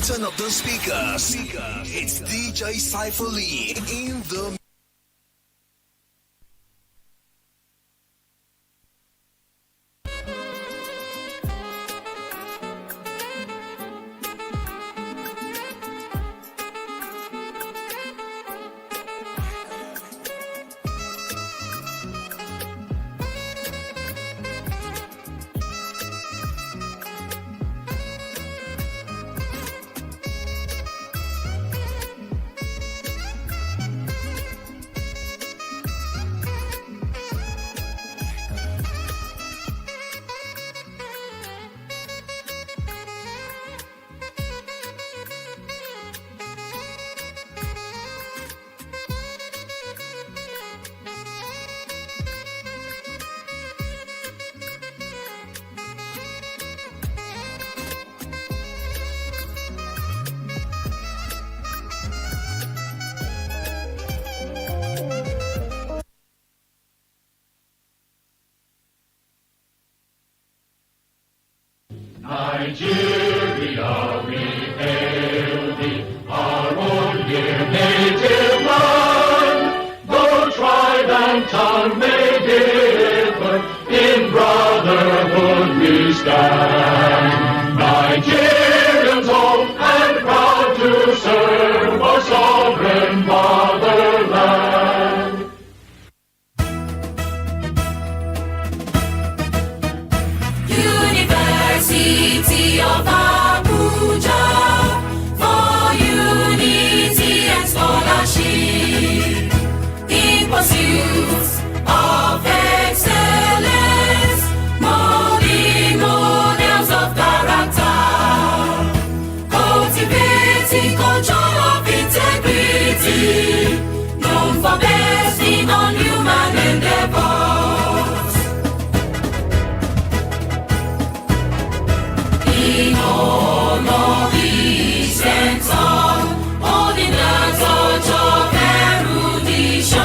Turn up the speakers. It's DJ Cypher Lee in the Nigeria, we hail thee, our own dear native land. Though tribe and tongue may differ, in brotherhood we stand. Nigerians home and proud to serve our sovereign fatherland. City of Abuja for unity and scholarship in pursuit of excellence, molding models of character, cultivating culture of integrity, known for besting on human endeavors. In all of these and song, holding the torch of erudition,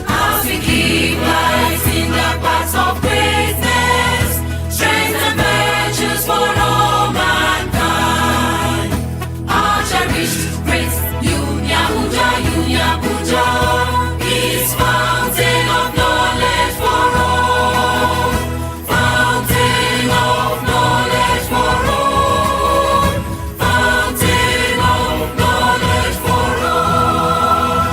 as we keep light in the paths of greatness, strength and virtues for all mankind. Our cherished great ABUJA is fountain of knowledge for all. Fountain of knowledge for all. Fountain of knowledge for all.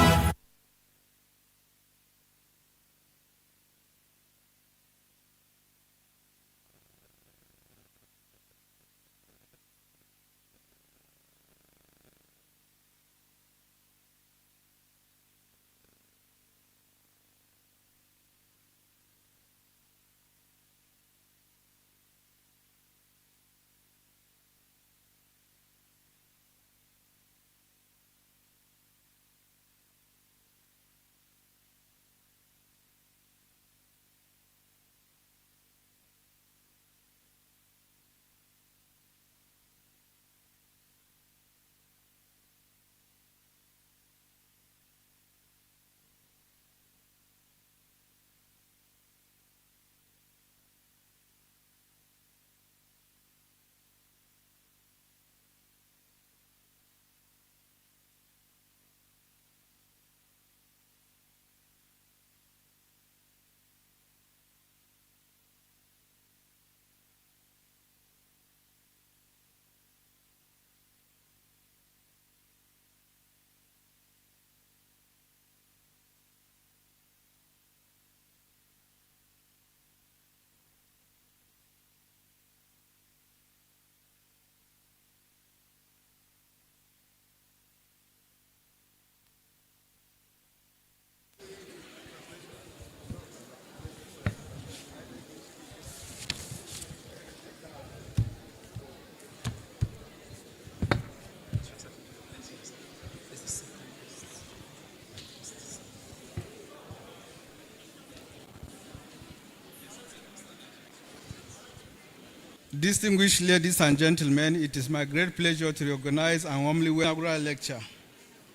Distinguished ladies and gentlemen, it is my great pleasure to recognize and warmly welcome our lecture,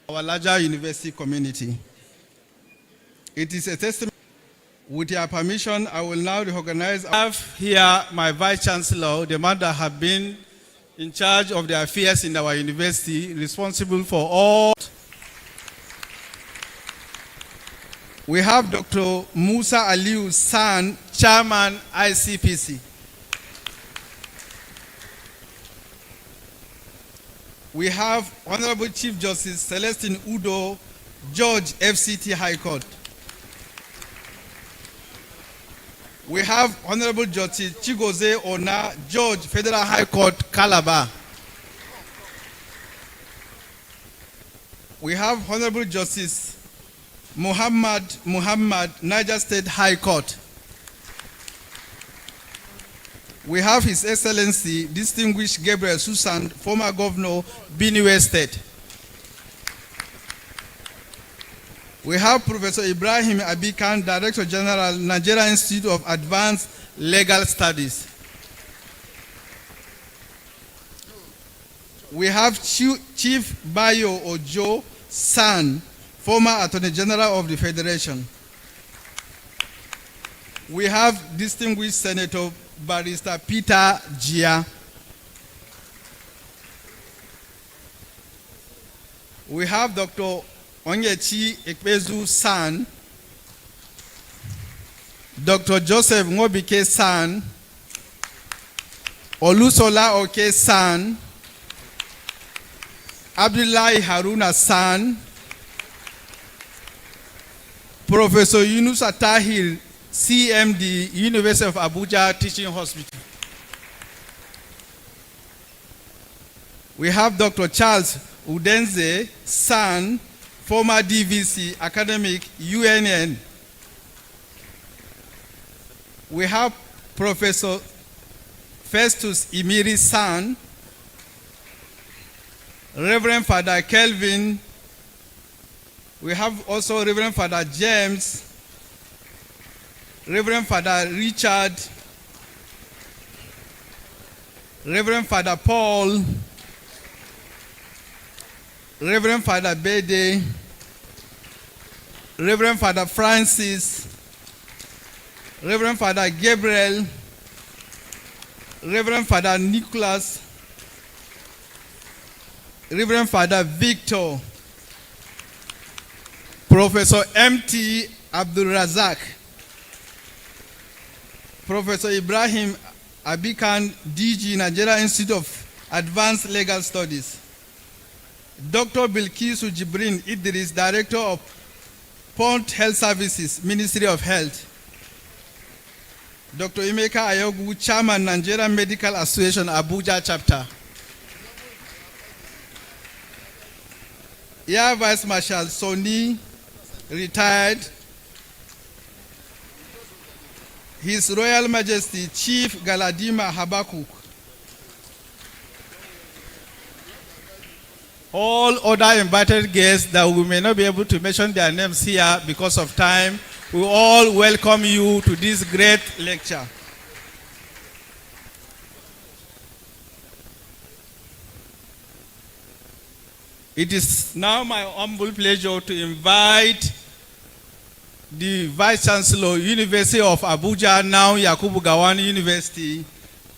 our larger university community. It is a testament With your permission, I will now recognize. I have here my Vice Chancellor, the man that have been in charge of the affairs in our university, responsible for all. We have Dr. Musa Aliu San, Chairman, ICPC. We have Honorable Chief Justice Celestine Udo, Judge, FCT High Court. We have Honorable Justice Chigoze Ona, Judge, Federal High Court, Calabar. We have Honorable Justice Muhammad, Niger State High Court. We have His Excellency, Distinguished Gabriel Susan, former Governor, Benue State. We have Professor Ibrahim Abikan, Director General, Nigeria Institute of Advanced Legal Studies. We have Chief Bayo Ojo San, former Attorney General of the Federation. We have Distinguished Senator Barrister Peter Jia. We have Dr. Onyechi Ekpezu San, Dr. Joseph Ngobike San, Olusola Oke San, Abdullahi Haruna San, Professor Yunus Tahir, CMD, University of Abuja Teaching Hospital. We have Dr. Charles Udenze San, former DVC, academic, UNN. We have Professor Festus Imiri San, Reverend Father Kelvin. We have also Reverend Father James, Reverend Father Richard, Reverend Father Paul, Reverend Father Bede, Reverend Father Francis, Reverend Father Gabriel, Reverend Father Nicholas, Reverend Father Victor, Professor M.T. Abdul Razak, Professor Ibrahim Abikan, DG, Nigeria Institute of Advanced Legal Studies, Dr. Bilkisu Jibrin Idris, Director of Pont Health Services, Ministry of Health, Dr. Emeka Ayogu, Chairman, Nigerian Medical Association, Abuja Chapter, Air Vice Marshal Soni, retired, His Royal Majesty Chief Galadima Habakuk, all other invited guests that we may not be able to mention their names here because of time, we all welcome you to this great lecture. It is now my humble pleasure to invite the Vice Chancellor, University of Abuja, now Yakubu Gowon University,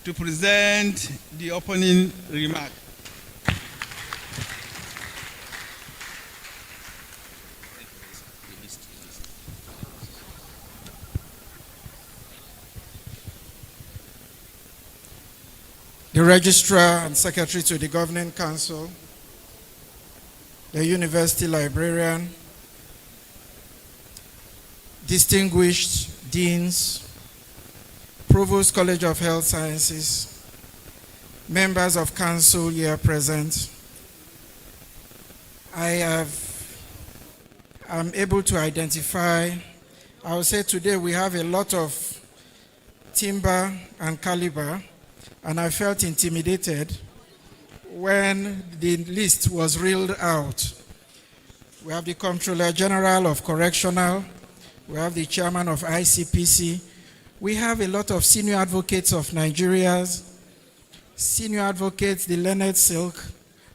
to present the opening remark. The Registrar and Secretary to the Governing Council, the University Librarian, distinguished deans, Provost College of Health Sciences, members of council here present, I'm able to identify, I would say today we have a lot of timber and caliber, and I felt intimidated when the list was reeled out. We have the Comptroller General of Correctional, we have the Chairman of ICPC, we have a lot of senior advocates of Nigeria's, senior advocates, the Learned Silk.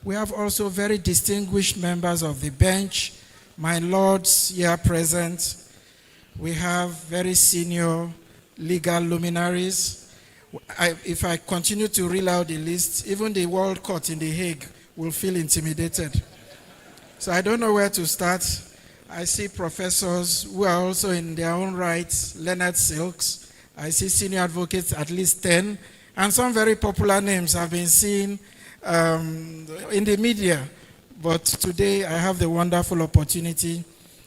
We have also very distinguished members of the bench, my lords here present. We have very senior legal luminaries. If I continue to reel out the list, even the World Court in The Hague will feel intimidated. So I don't know where to start. I see professors who are also in their own rights, Leonard Silks. I see senior advocates, at least 10. And some very popular names have been seen in the media. But today I have the wonderful opportunity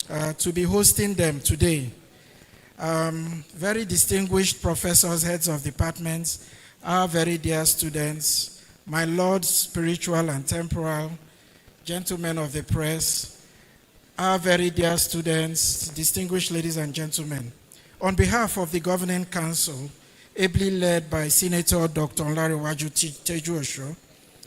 to be hosting them today. Very distinguished professors, heads of departments, our very dear students, my lords, spiritual and temporal, gentlemen of the press, our very dear students, distinguished ladies and gentlemen. On behalf of the Governing Council, ably led by Senator Dr. Nlarewaju Tejuosho,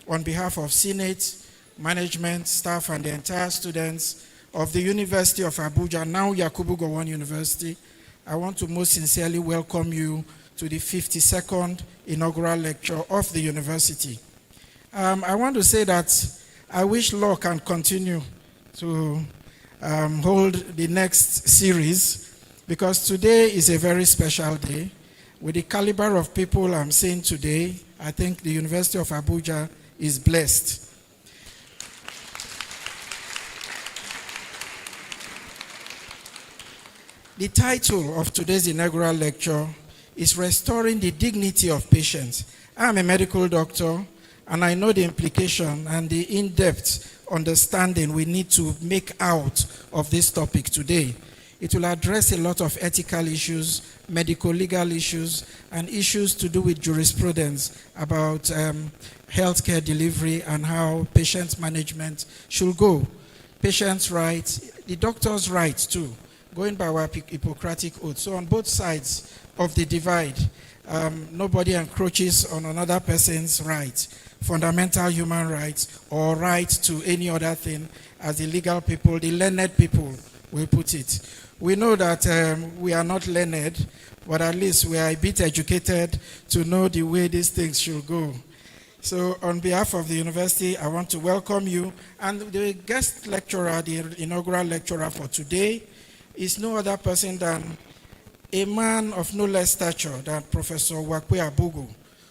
on behalf of Senate, management, staff, and the entire students of the University of Abuja, now Yakubu Gowon University, I want to most sincerely welcome you to the 52nd inaugural lecture of the university. I want to say that I wish law can continue to hold the next series, because today is a very special day. With the caliber of people I'm seeing today, I think the University of Abuja is blessed. The title of today's inaugural lecture is Restoring the Dignity of Patients. I'm a medical doctor, and I know the implication and the in-depth understanding we need to make out of this topic today. It will address a lot of ethical issues, medical legal issues, and issues to do with jurisprudence about healthcare delivery and how patient management should go. Patients' rights, the doctor's rights too, going by our Hippocratic oath. So on both sides of the divide, nobody encroaches on another person's rights, fundamental human rights, or right to any other thing, as the legal people, the learned people will put it. We know that we are not learned, but at least we are a bit educated to know the way these things should go. So on behalf of the university, I want to welcome you. And the guest lecturer, the inaugural lecturer for today, is no other person than a man of no less stature than Professor Wakwe Abugu,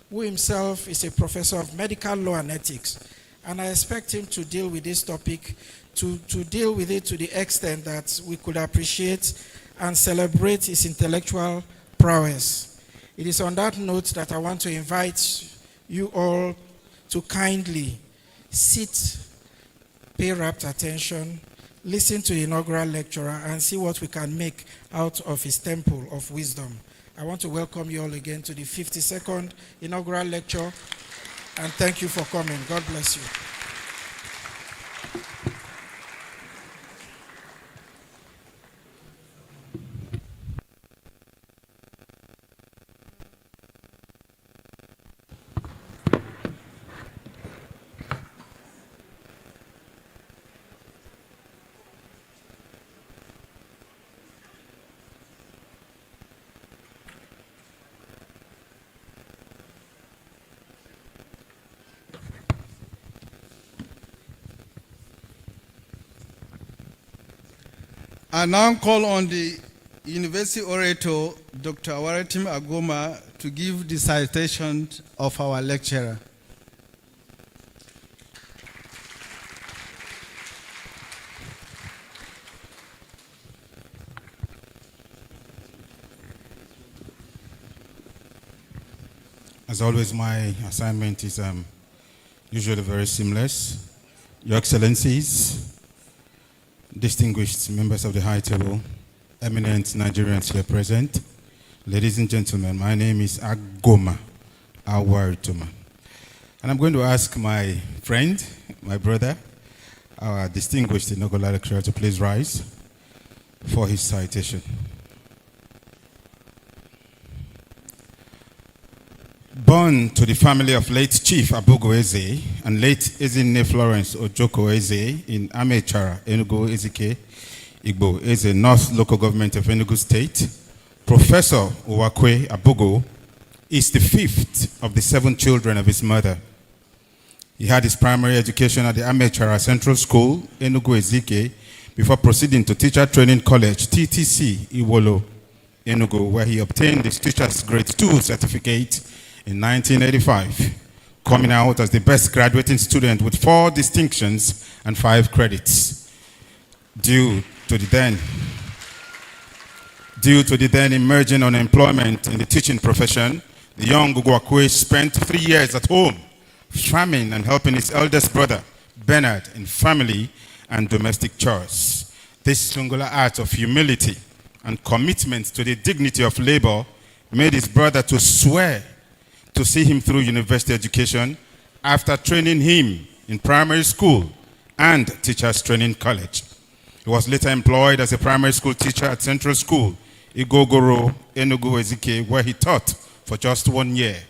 who himself is a professor of medical law and ethics. And I expect him to deal with this topic, to deal with it to the extent that we could appreciate and celebrate his intellectual prowess. It is on that note that I want to invite you all to kindly sit, pay rapt attention, listen to the inaugural lecturer, and see what we can make out of his temple of wisdom. I want to welcome you all again to the 52nd inaugural lecture, and thank you for coming. God bless you. I now call on the University Orator, Dr. Waratim Agoma, to give the citation of our lecturer. As always, my assignment is usually very seamless. Your Excellencies, distinguished members of the high table, eminent Nigerians here present, ladies and gentlemen, my name is Agoma Awarituma. And I'm going to ask my friend, my brother, our distinguished inaugural lecturer to please rise for his citation. Born to the family of late Chief Abugo Eze and late Ezinne Florence Ojoko Eze in Amechara, Enugu Ezike, Igbo Eze, North Local Government of Enugu State, Professor Wakwe Abugo is the fifth of the 7 children of his mother. He had his primary education at the Amechara Central School, Enugu Ezike, before proceeding to Teacher Training College, TTC, Iwolo, Enugu, where he obtained his Teacher's Grade 2 certificate in 1985, coming out as the best graduating student with 4 distinctions and 5 credits. Due to the then emerging unemployment in the teaching profession, the young Uguakwe spent 3 years at home, farming and helping his eldest brother, Bernard, in family and domestic chores. This singular act of humility and commitment to the dignity of labor made his brother to swear to see him through university education after training him in primary school and teachers training college. He was later employed as a primary school teacher at Central School, Igogoro, Enugu, Ezike, where he taught for just 1 year.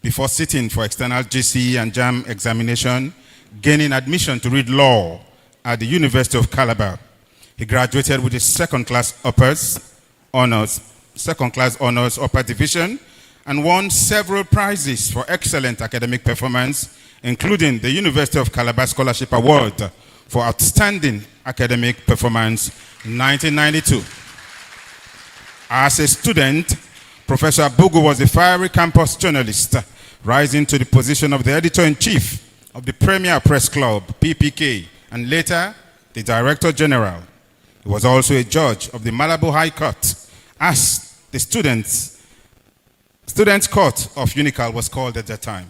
Before sitting for external JCE and JAM examination, gaining admission to read law at the University of Calabar, he graduated with a second-class honors upper division and won several prizes for excellent academic performance, including the University of Calabar Scholarship Award for outstanding academic performance in 1992. As a student, Professor Abugu was a fiery campus journalist, rising to the position of the editor-in-chief of the Premier Press Club, PPK, and later the Director General. He was also a judge of the Malabo High Court, as the Students' Court of Unical was called at that time.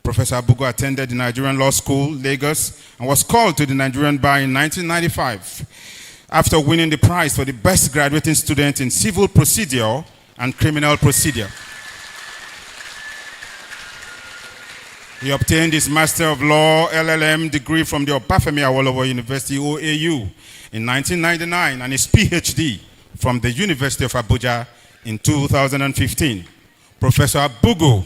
Professor Abugu attended the Nigerian Law School, Lagos, and was called to the Nigerian Bar in 1995 after winning the prize for the best graduating student in civil procedure and criminal procedure. He obtained his Master of Law LLM degree from the Obafemi Awolowo University, OAU, in 1999 and his PhD from the University of Abuja in 2015. Professor Abugu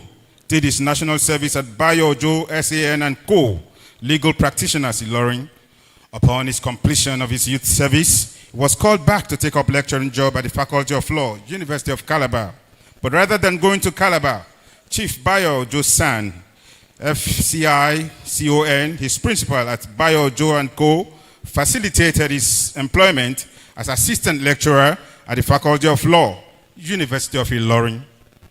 did his national service at Bayo Ojo, SAN and Co. Legal Practitioners in Ilorin. Upon his completion of his youth service, he was called back to take up lecturing job at the Faculty of Law, University of Calabar. But rather than going to Calabar, Chief Bayo Ojo San, FCI-CON, his principal at Bayo Ojo and Co., facilitated his employment as assistant lecturer at the Faculty of Law, University of Ilorin.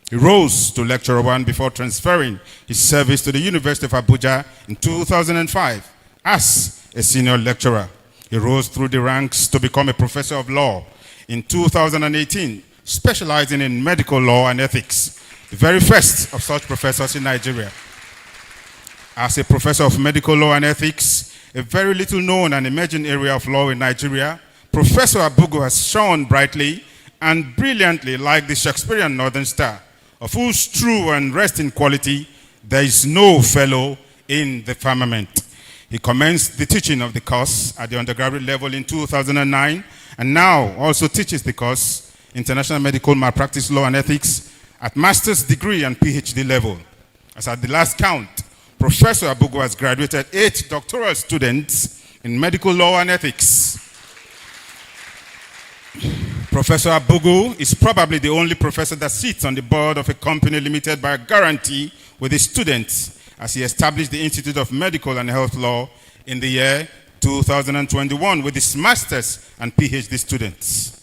He rose to lecturer 1 before transferring his service to the University of Abuja in 2005 as a senior lecturer. He rose through the ranks to become a professor of law in 2018, specializing in medical law and ethics, the very first of such professors in Nigeria. As a professor of medical law and ethics, a very little known and emerging area of law in Nigeria, Professor Abugu has shone brightly and brilliantly like the Shakespearean Northern Star, of whose true and resting quality there is no fellow in the firmament. He commenced the teaching of the course at the undergraduate level in 2009 and now also teaches the course International Medical Malpractice Law and Ethics at master's degree and PhD level. As at the last count, Professor Abugu has graduated 8 doctoral students in medical law and ethics. Professor Abugu is probably the only professor that sits on the board of a company limited by a guarantee with his students, as he established the Institute of Medical and Health Law in the year 2021 with his master's and PhD students.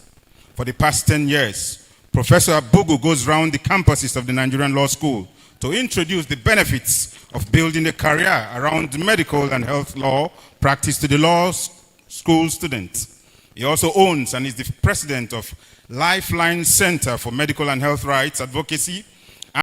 For the past 10 years, Professor Abugu goes around the campuses of the Nigerian Law School to introduce the benefits of building a career around medical and health law practice to the law school students. He also owns and is the president of Lifeline Center for Medical and Health Rights Advocacy